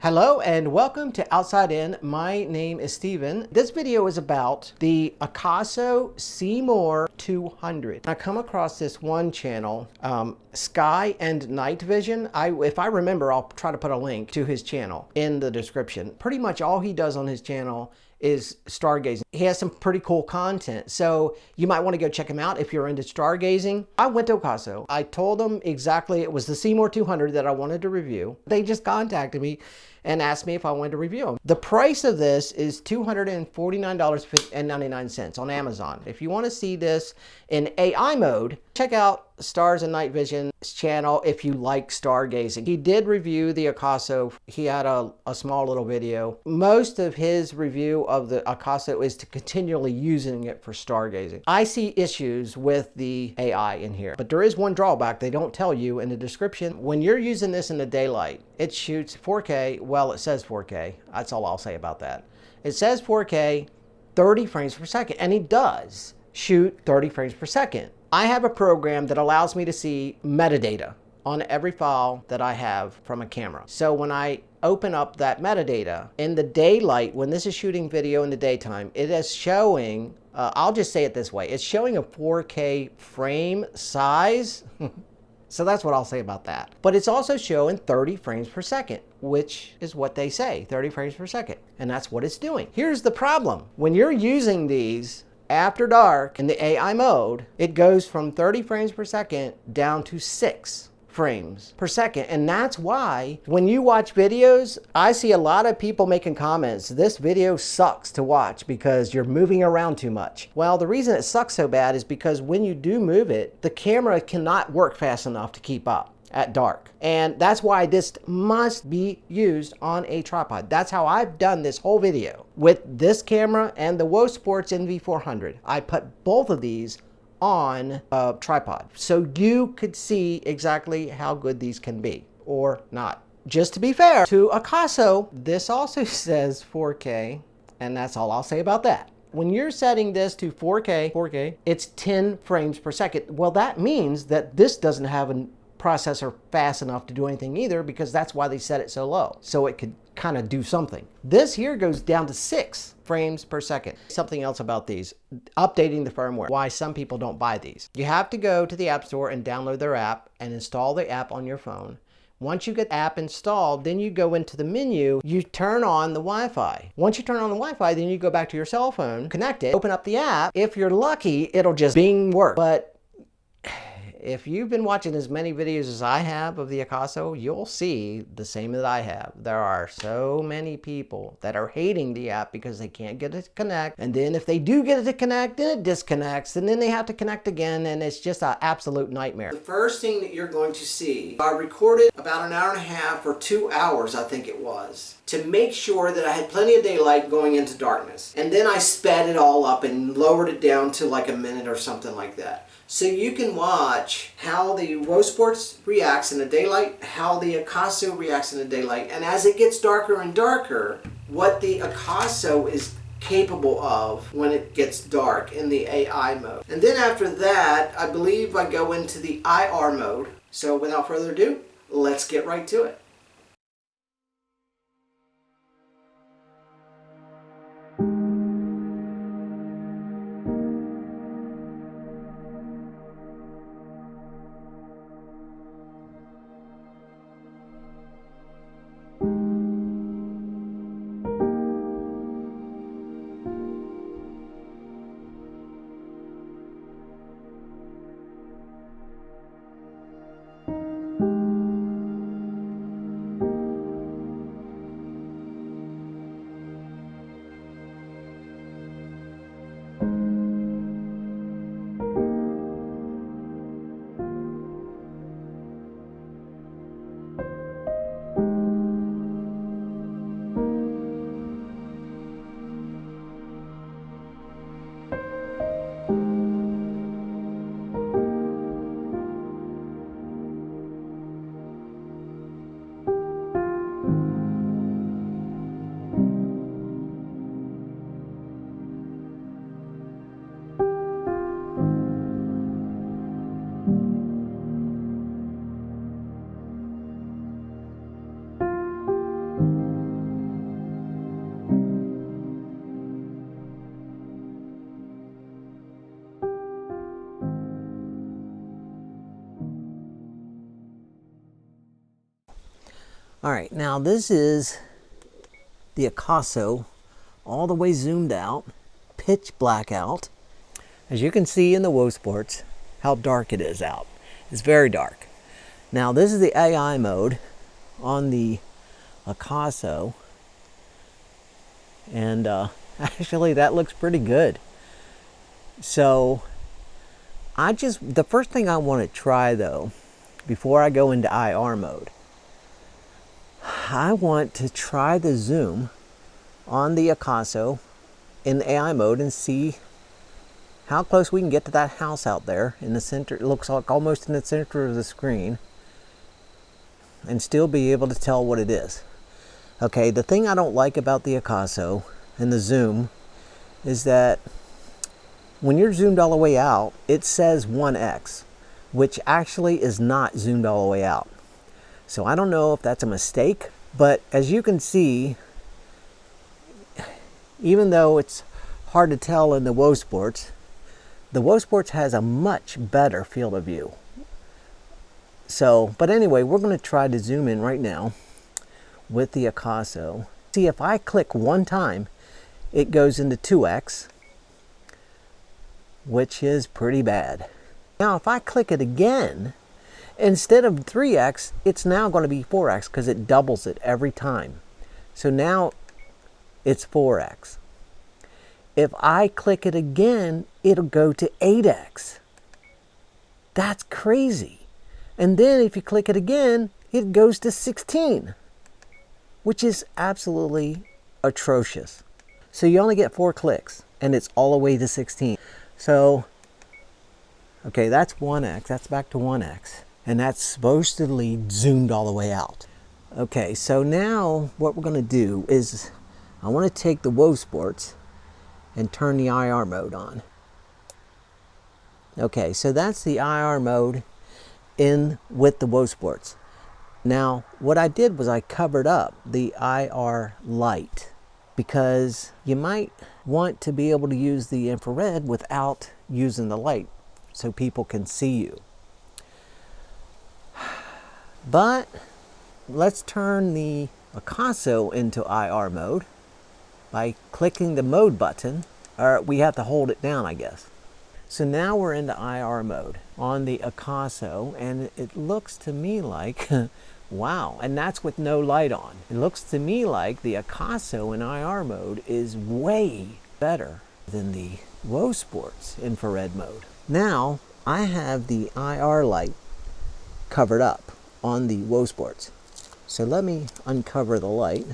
Hello and welcome to Outside In. My name is Steven. This video is about the Akaso Seemor 200. I come across this one channel, Sky and Night Vision. If I remember, I'll try to put a link to his channel in the description. Pretty much all he does on his channel is stargazing. He has some pretty cool content, so you might want to go check him out if you're into stargazing. I went to Akaso. I told them exactly it was the Seemor 200 that I wanted to review. They just contacted me and asked me if I wanted to review them. The price of this is $249.99 on Amazon. If you want to see this in AI mode, check out Stars and Night Vision's channel if you like stargazing. He did review the Akaso. He had a small little video. Most of his review of the Akaso is to continually using it for stargazing. I see issues with the AI in here, but there is one drawback they don't tell you in the description. When you're using this in the daylight, it shoots 4K. Well, it says 4K. That's all I'll say about that. It says 4K, 30 frames per second, and it does shoot 30 frames per second. I have a program that allows me to see metadata on every file that I have from a camera. So when I open up that metadata in the daylight, when this is shooting video in the daytime, it is showing, I'll just say it this way, it's showing a 4K frame size. So that's what I'll say about that. But it's also showing 30 frames per second, which is what they say, 30 frames per second. And that's what it's doing. Here's the problem. When you're using these after dark in the AI mode, it goes from 30 frames per second down to 6 frames per second. And that's why when you watch videos, I see a lot of people making comments, this video sucks to watch because you're moving around too much. Well, the reason it sucks so bad is because when you do move it, the camera cannot work fast enough to keep up at dark. And that's why this must be used on a tripod. That's how I've done this whole video with this camera and the Wosports NV400. I put both of these on a tripod so you could see exactly how good these can be or not. Just to be fair to Akaso, this also says 4K, and that's all I'll say about that. When you're setting this to 4K, it's 10 frames per second. Well, that means that this doesn't have a processor fast enough to do anything either, because that's why they set it so low, so it could kind of do something. This here goes down to 6 frames per second. Something else about these, updating the firmware, why some people don't buy these. You have to go to the App Store and download their app and install the app on your phone. Once you get the app installed, then you go into the menu, you turn on the Wi-Fi. Once you turn on the Wi-Fi, then you go back to your cell phone, connect it, open up the app. If you're lucky, it'll just bing work. But if you've been watching as many videos as I have of the Akaso, you'll see the same that I have. There are so many people that are hating the app because they can't get it to connect. And then if they do get it to connect, then it disconnects. And then they have to connect again. And it's just an absolute nightmare. The first thing that you're going to see, I recorded about an hour and a half or 2 hours, I think it was, to make sure that I had plenty of daylight going into darkness. And then I sped it all up and lowered it down to like a minute or something like that. So you can watch how the Wosports reacts in the daylight, how the Akaso reacts in the daylight, and as it gets darker and darker, what the Akaso is capable of when it gets dark in the AI mode. And then after that, I believe I go into the IR mode. So without further ado, let's get right to it. All right, now this is the Akaso all the way zoomed out, pitch black out. As you can see in the Wosports, how dark it is out. It's very dark. Now this is the AI mode on the Akaso, and actually that looks pretty good. So the first thing I want to try though, before I go into IR mode, I want to try the zoom on the Akaso in AI mode and see how close we can get to that house out there in the center. It looks like almost in the center of the screen, and still be able to tell what it is. Okay, the thing I don't like about the Akaso and the zoom is that when you're zoomed all the way out, it says 1x, which actually is not zoomed all the way out. So I don't know if that's a mistake, but as you can see, even though it's hard to tell in the Wosports has a much better field of view. So, but anyway, we're going to try to zoom in right now with the Akaso. See, if I click one time, it goes into 2x, which is pretty bad. Now, if I click it again, instead of 3x, it's now going to be 4x because it doubles it every time. So now it's 4x. If I click it again, it'll go to 8x. That's crazy. And then if you click it again, it goes to 16, which is absolutely atrocious. So you only get 4 clicks, and it's all the way to 16. So, okay, that's 1x. That's back to 1x. And that's supposedly zoomed all the way out. Okay, so now what we're going to do is I want to take the Wosports and turn the IR mode on. Okay, so that's the IR mode in with the Wosports. Now, what I did was I covered up the IR light because you might want to be able to use the infrared without using the light so people can see you. But let's turn the Akaso into IR mode by clicking the mode button, or we have to hold it down, I guess. So now we're into IR mode on the Akaso, and it looks to me like, wow, and that's with no light on. It looks to me like the Akaso in IR mode is way better than the Wosports infrared mode. Now, I have the IR light covered up on the Wosports. So let me uncover the light.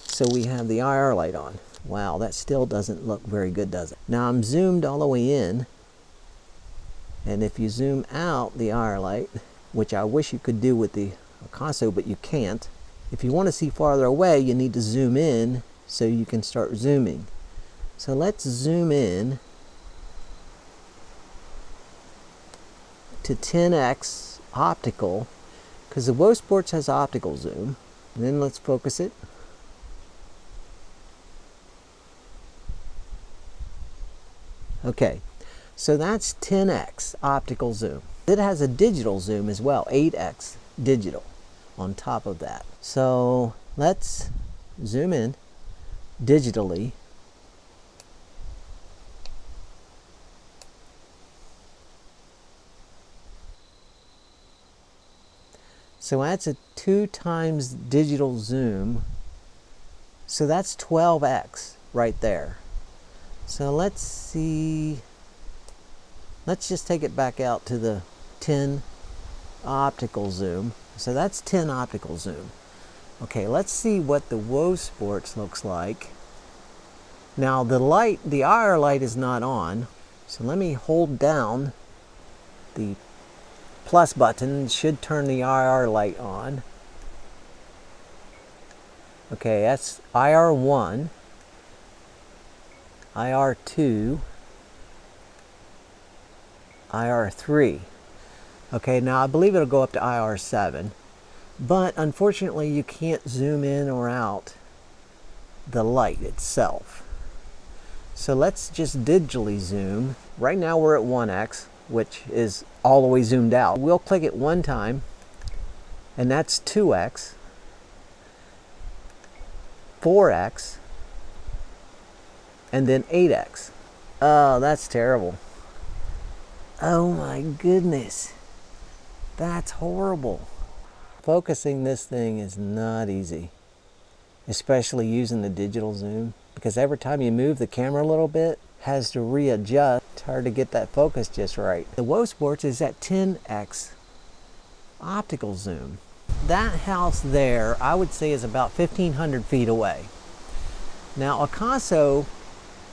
So we have the IR light on. Wow, that still doesn't look very good, does it? Now I'm zoomed all the way in, and if you zoom out the IR light, which I wish you could do with the Akaso, but you can't. If you want to see farther away, you need to zoom in so you can start zooming. So let's zoom in to 10x optical, because the Wosports has optical zoom. And then let's focus it. Okay, so that's 10x optical zoom. It has a digital zoom as well, 8x digital on top of that. So let's zoom in digitally. So that's a 2 times digital zoom. So that's 12x right there. So let's see, let's just take it back out to the 10 optical zoom. So that's 10 optical zoom. Okay, let's see what the Wosports looks like. Now the light, the IR light is not on. So let me hold down the plus button. It should turn the IR light on. Okay, that's IR1. IR2, IR3. Okay, now I believe it'll go up to IR7, but unfortunately you can't zoom in or out the light itself. So let's just digitally zoom. Right now we're at 1x, which is all the way zoomed out. We'll click it one time, and that's 2x. 4x, and then 8x. Oh, that's terrible. Oh my goodness. That's horrible. Focusing this thing is not easy, especially using the digital zoom, because every time you move the camera a little bit, it has to readjust. It's hard to get that focus just right. The Wosports is at 10x optical zoom. That house there, I would say, is about 1,500 feet away. Now, Akaso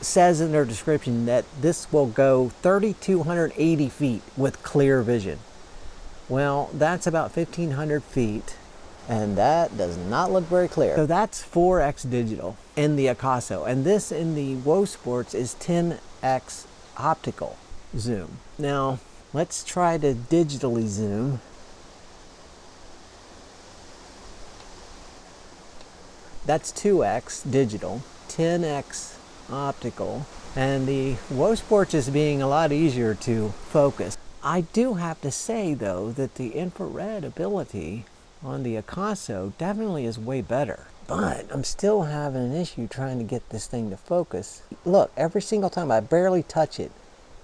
says in their description that this will go 3,280 feet with clear vision. Well, that's about 1,500 feet, and that does not look very clear. So that's 4x digital in the Akaso, and this in the Wosports is 10x optical zoom. Now, let's try to digitally zoom. That's 2x digital, 10x optical, and the Wosports is being a lot easier to focus. I do have to say though that the infrared ability on the Akaso definitely is way better, but I'm still having an issue trying to get this thing to focus. Look, every single time I barely touch it,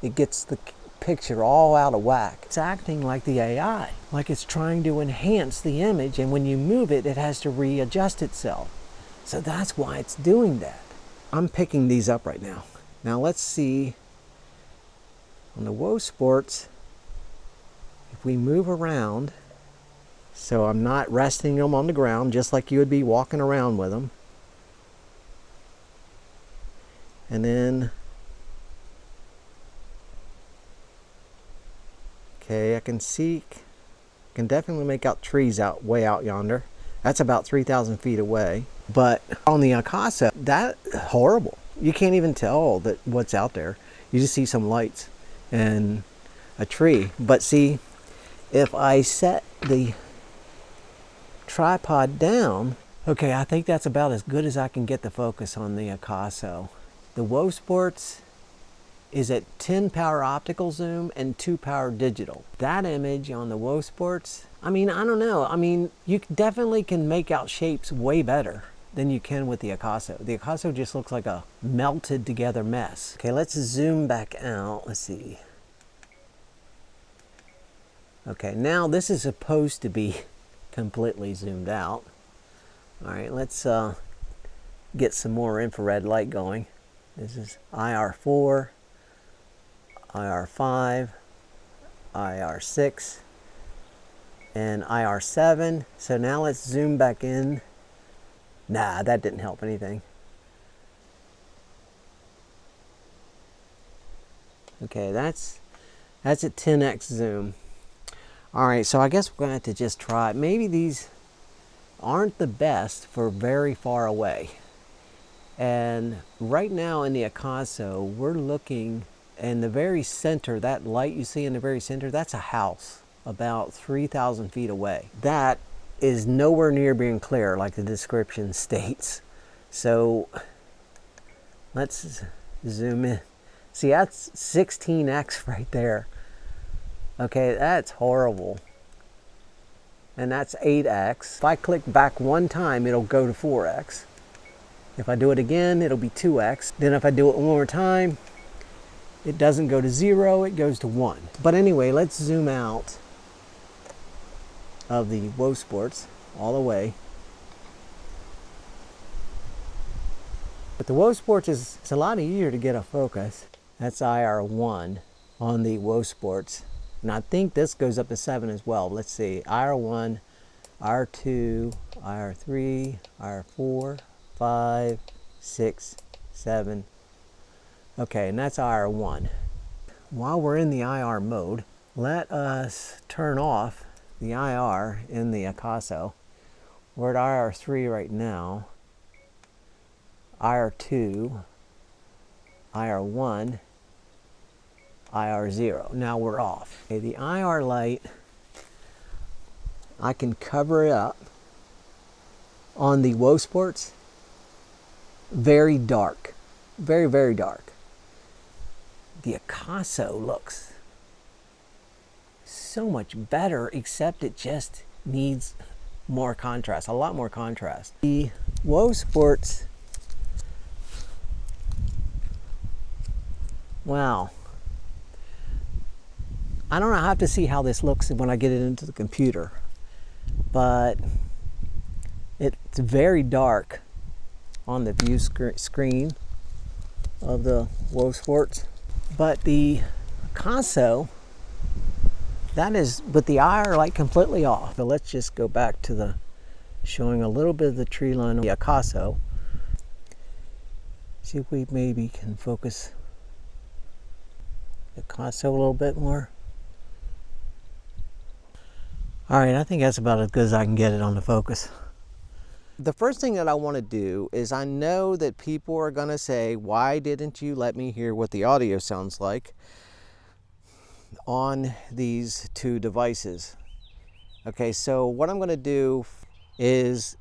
it gets the picture all out of whack. It's acting like the AI, like it's trying to enhance the image, and when you move it, it has to readjust itself. So that's why it's doing that. I'm picking these up right now. Now let's see on the Wosports, if we move around, so I'm not resting them on the ground just like you would be walking around with them. And then, okay, I can definitely make out trees way out yonder. That's about 3,000 feet away. But on the Akaso, that's horrible. You can't even tell that what's out there. You just see some lights and a tree. But see, if I set the tripod down, okay, I think that's about as good as I can get the focus on the Akaso. The Wosports is at 10 power optical zoom and 2 power digital. That image on the Wosports, I mean, I don't know. I mean, you definitely can make out shapes way better than you can with the Akaso. The Akaso just looks like a melted together mess. Okay, let's zoom back out. Let's see. Okay, now this is supposed to be completely zoomed out. All right, let's get some more infrared light going. This is IR4, IR5, IR6, and IR7. So now let's zoom back in. Nah, that didn't help anything. Okay, that's at 10x zoom. All right, so I guess we're gonna have to just try. Maybe these aren't the best for very far away. And right now in the Akaso, we're looking in the very center, that light you see in the very center, that's a house about 3,000 feet away. That is nowhere near being clear like the description states. So let's zoom in. See, that's 16x right there. Okay, that's horrible. And that's 8x. If I click back one time, it'll go to 4x. If I do it again, it'll be 2x. Then if I do it one more time, it doesn't go to 0, it goes to 1. But anyway, let's zoom out of the Wosports all the way. But the Wosports it's a lot easier to get a focus. That's IR1 on the Wosports. And I think this goes up to 7 as well. Let's see, IR1, IR2, IR3, IR4, 5, 6, 7. Okay, and that's IR1. While we're in the IR mode, let us turn off the IR in the Akaso. We're at IR3 right now. IR2, IR1, IR0. Now we're off. Okay, the IR light, I can cover it up. On the Wosports, very dark. Very, very dark. The Akaso looks so much better, except it just needs more contrast, a lot more contrast. The Wosports, wow. I don't know, I have to see how this looks when I get it into the computer, but it's very dark on the view screen of the Wosports. But the Akaso, that is, with the IR light completely off. So let's just go back to the showing a little bit of the tree line of the Akaso. See if we maybe can focus the Akaso a little bit more. All right, I think that's about as good as I can get it on the focus. The first thing that I want to do is, I know that people are going to say, why didn't you let me hear what the audio sounds like on these two devices? Okay, so what I'm going to do is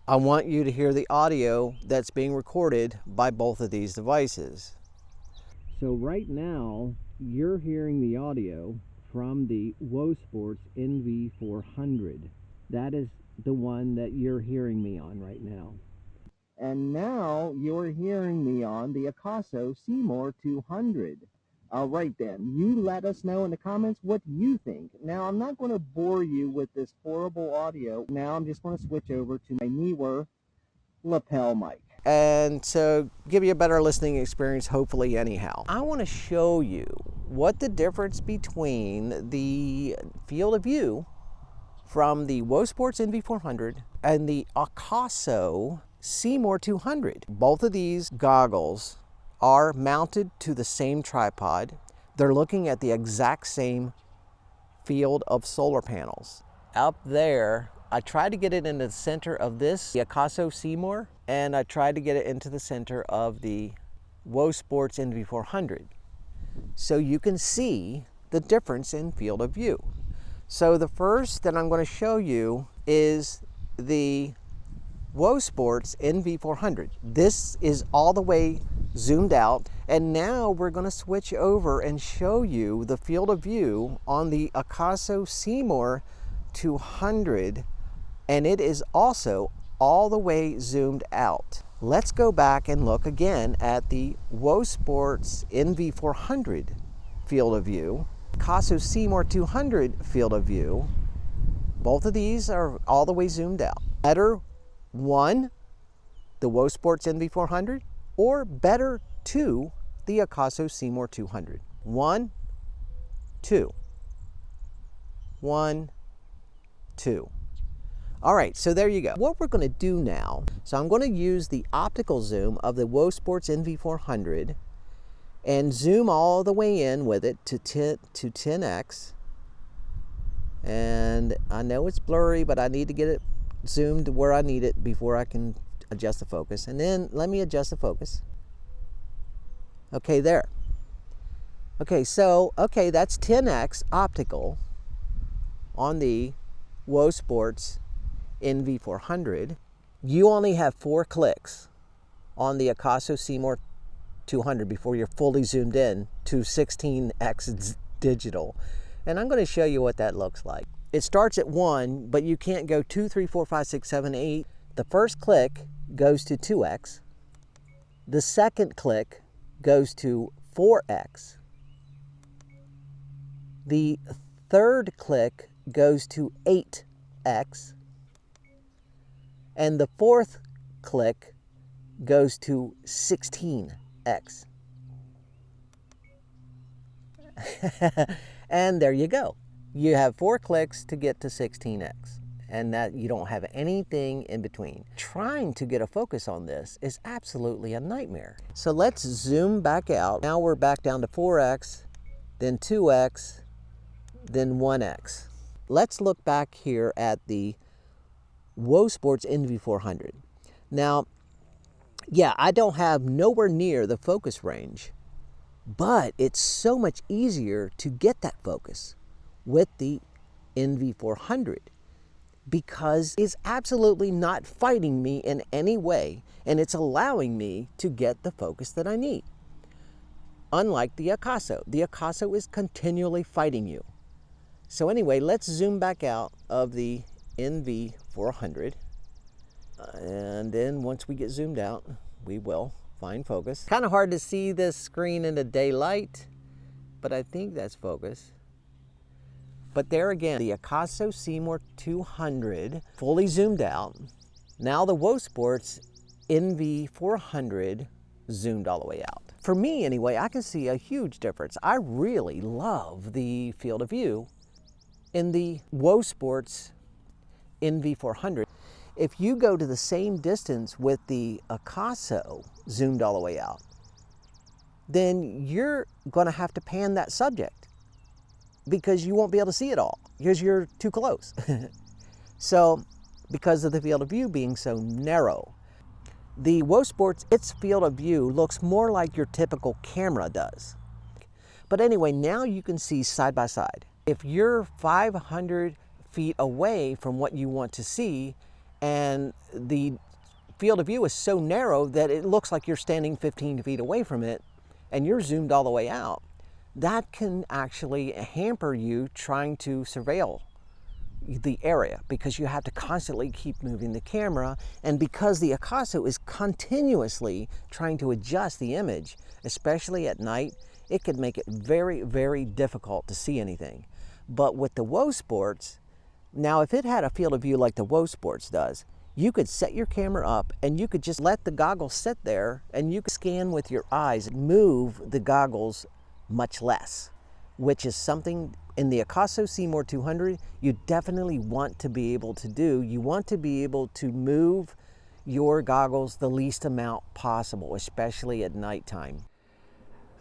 I want you to hear the audio that's being recorded by both of these devices. So right now, you're hearing the audio from the Wosports NV400. That is the one that you're hearing me on right now. And now you're hearing me on the Akaso Seemor 200. All right then, you let us know in the comments what you think. Now, I'm not going to bore you with this horrible audio. Now I'm just going to switch over to my newer lapel mic. And so give you a better listening experience, hopefully, anyhow. I want to show you what the difference between the field of view from the Wosports NV400 and the Akaso Seemor 200. Both of these goggles are mounted to the same tripod. They're looking at the exact same field of solar panels. Up there, I tried to get it in the center of this, the Akaso Seemor, and I tried to get it into the center of the Wosports NV400. So you can see the difference in field of view. So the first that I'm going to show you is the Wosports NV400. This is all the way zoomed out, and now we're going to switch over and show you the field of view on the Akaso Seemor 200, and it is also all the way zoomed out. Let's go back and look again at the Wosports NV400 field of view, Akaso Seemor 200 field of view. Both of these are all the way zoomed out. Better one, the Wosports NV400, or better two, the Akaso Seemor 200. 1, 2. 1, 2. All right, so there you go. What we're going to do now, so I'm going to use the optical zoom of the Wosports NV400 and zoom all the way in with it to 10x. And I know it's blurry, but I need to get it zoomed where I need it before I can adjust the focus. And then let me adjust the focus. Okay, there. Okay, so, that's 10x optical on the Wosports NV400. You only have 4 clicks on the Akaso Seemor 200 before you're fully zoomed in to 16x digital. And I'm going to show you what that looks like. It starts at 1, but you can't go 2, 3, 4, 5, 6, 7, 8. The first click goes to 2x. The second click goes to 4x. The third click goes to 8x. And the fourth click goes to 16x. And there you go. You have 4 clicks to get to 16x, and that you don't have anything in between. Trying to get a focus on this is absolutely a nightmare. So let's zoom back out. Now we're back down to 4x, then 2x, then 1x. Let's look back here at the Wosports NV400. Now, yeah, I don't have nowhere near the focus range, but it's so much easier to get that focus with the NV400 because it's absolutely not fighting me in any way, and it's allowing me to get the focus that I need. Unlike the Akaso is continually fighting you. So anyway, let's zoom back out of the NV400. And then once we get zoomed out, we will find focus. Kind of hard to see this screen in the daylight, but I think that's focus. But there again, the Akaso Seemor 200, fully zoomed out. Now the Wosports NV400 zoomed all the way out. For me anyway, I can see a huge difference. I really love the field of view in the Wosports NV400. If you go to the same distance with the Akaso zoomed all the way out, then you're going to have to pan that subject because you won't be able to see it all because you're too close. So, because of the field of view being so narrow, the Wosports, its field of view looks more like your typical camera does. But anyway, now you can see side by side. If you're 500 feet away from what you want to see, and the field of view is so narrow that it looks like you're standing 15 feet away from it, and you're zoomed all the way out, that can actually hamper you trying to surveil the area because you have to constantly keep moving the camera, and because the Akaso is continuously trying to adjust the image, especially at night, it could make it very, very difficult to see anything. But with the Wosports, now if it had a field of view like the Wosports does, you could set your camera up and you could just let the goggles sit there and you could scan with your eyes and move the goggles much less, which is something in the Akaso Seemor 200 you definitely want to be able to do. You want to be able to move your goggles the least amount possible, especially at nighttime.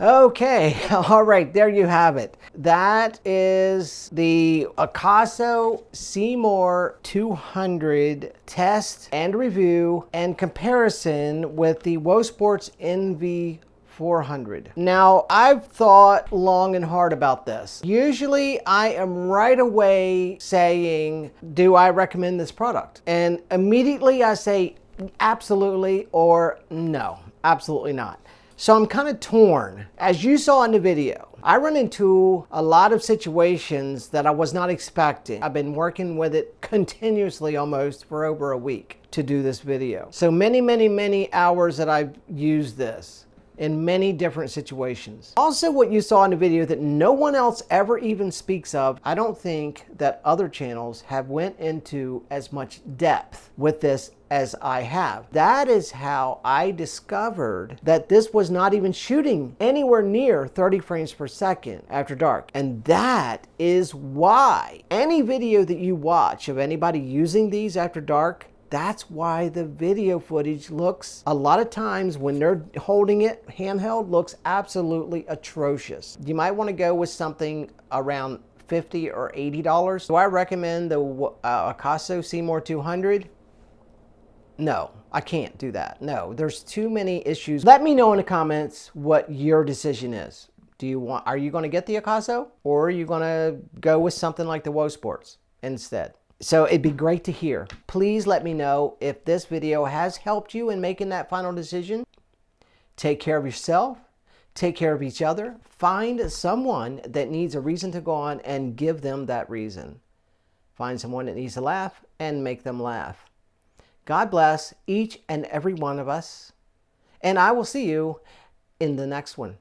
Okay, all right, there you have it. That is the Akaso Seemor 200 test and review and comparison with the Wosports NV400. Now, I've thought long and hard about this. Usually, I am right away saying, do I recommend this product? And immediately I say, absolutely, or no, absolutely not. So I'm kind of torn. As you saw in the video, I run into a lot of situations that I was not expecting. I've been working with it continuously almost for over a week to do this video. So many hours that I've used this in many different situations. Also, what you saw in the video that no one else ever even speaks of, I don't think that other channels have went into as much depth with this as I have. That is how I discovered that this was not even shooting anywhere near 30 frames per second after dark. And that is why any video that you watch of anybody using these after dark, that's why the video footage looks, a lot of times when they're holding it handheld, looks absolutely atrocious. You might want to go with something around $50 or $80. Do I recommend the Akaso Seemor 200? No, I can't do that. No, there's too many issues. Let me know in the comments what your decision is. Are you going to get the Akaso, or are you going to go with something like the Wosports instead? So it'd be great to hear. Please let me know if this video has helped you in making that final decision. Take care of yourself. Take care of each other. Find someone that needs a reason to go on and give them that reason. Find someone that needs to laugh and make them laugh. God bless each and every one of us. And I will see you in the next one.